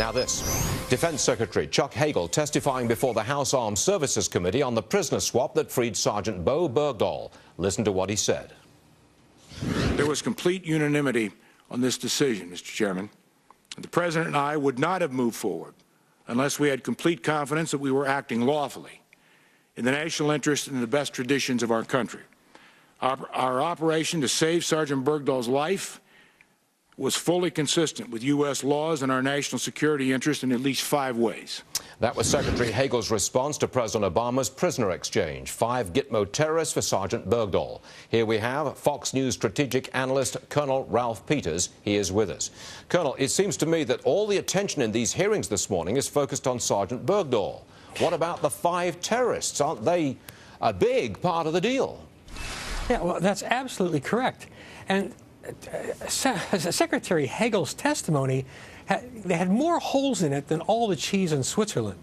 Now this, Defense Secretary Chuck Hagel testifying before the House Armed Services Committee on the prisoner swap that freed Sergeant Bo Bergdahl. Listen to what he said. There was complete unanimity on this decision, Mr. Chairman. The President and I would not have moved forward unless we had complete confidence that we were acting lawfully in the national interest and in the best traditions of our country. Our operation to save Sergeant Bergdahl's life was fully consistent with U.S. laws and our national security interest in at least 5 ways. That was Secretary Hagel's response to President Obama's prisoner exchange. 5 Gitmo terrorists for Sergeant Bergdahl. Here we have Fox News strategic analyst Colonel Ralph Peters. He is with us. Colonel, it seems to me that all the attention in these hearings this morning is focused on Sergeant Bergdahl. What about the 5 terrorists? Aren't they a big part of the deal? Yeah, well, that's absolutely correct. And Secretary Hagel's testimony they had more holes in it than all the cheese in Switzerland.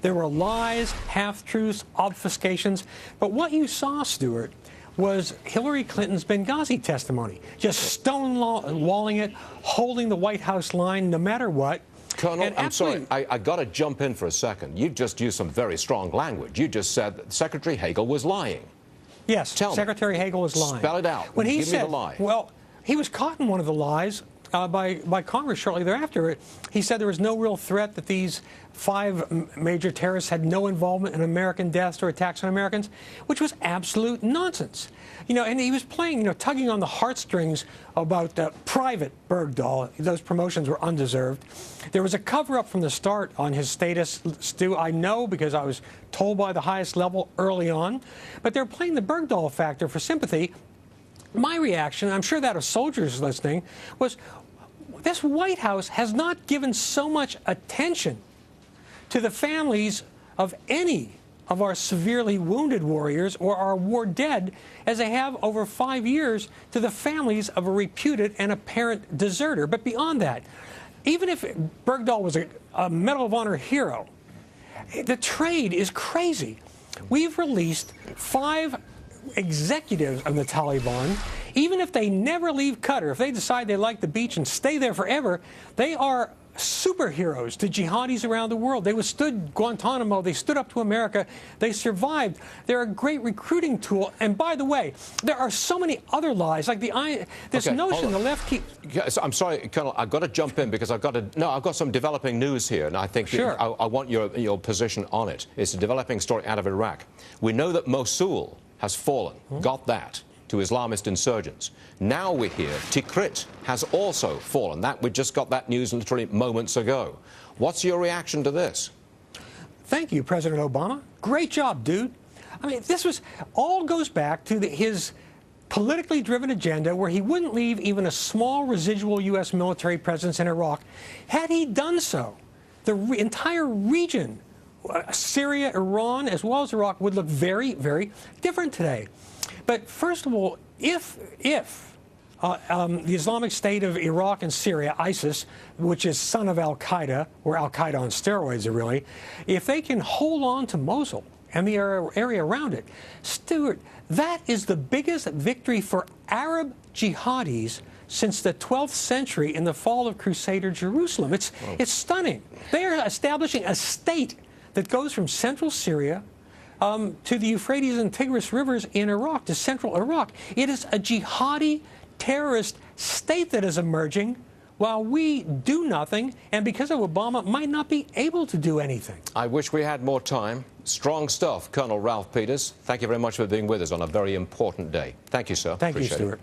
There were lies, half-truths, obfuscations. But what you saw, Stuart, was Hillary Clinton's Benghazi testimony, just stonewalling it, holding the White House line no matter what. Colonel, I'm sorry, I got to jump in for a second. You just used some very strong language. You just said that Secretary Hagel was lying. Yes, Secretary Hagel was lying. Spell it out. When he Give said, me the lie. Well, he was caught in one of the lies by Congress shortly thereafter. He said there was no real threat, that these 5 major terrorists had no involvement in American deaths or attacks on Americans, which was absolute nonsense. You know, and he was playing, tugging on the heartstrings about Private Bergdahl. Those promotions were undeserved. There was a cover-up from the start on his status, Stu. I know because I was told by the highest level early on. But they're playing the Bergdahl factor for sympathy. My reaction, I'm sure that of soldiers listening, was this White House has not given so much attention to the families of any of our severely wounded warriors or our war dead as they have over 5 years to the families of a reputed and apparent deserter. But beyond that, even if Bergdahl was a Medal of Honor hero, the trade is crazy. We've released 5 executives of the Taliban. Even if they never leave Qatar, if they decide they like the beach and stay there forever, they are superheroes to jihadis around the world. They withstood Guantanamo. They stood up to America. They survived. They're a great recruiting tool. And by the way, there are so many other lies, like this notion the left keeps. I'm sorry, Colonel. I've got to jump in because I've got some developing news here, and I think sure. I want your position on it. It's a developing story out of Iraq. We know that Mosul has fallen. Got that. To Islamist insurgents. Now we hear Tikrit has also fallen. We just got that news literally moments ago. What's your reaction to this? Thank you, President Obama. Great job, dude. I mean, this all goes back to his politically driven agenda where he wouldn't leave even a small residual U.S. military presence in Iraq. Had he done so, the entire region, Syria, Iran, as well as Iraq, would look very, very different today. But first of all, if the Islamic State of Iraq and Syria, ISIS, which is son of al-Qaeda, or al-Qaeda on steroids, really, if they can hold on to Mosul and the area around it, Stuart, that is the biggest victory for Arab jihadis since the 12th century in the fall of Crusader Jerusalem. It's stunning. They are establishing a state that goes from central Syria to the Euphrates and Tigris rivers in Iraq, to central Iraq. It is a jihadi terrorist state that is emerging while we do nothing, and because of Obama, might not be able to do anything. I wish we had more time. Strong stuff, Colonel Ralph Peters. Thank you very much for being with us on a very important day. Thank you, sir. Thank you, Stuart.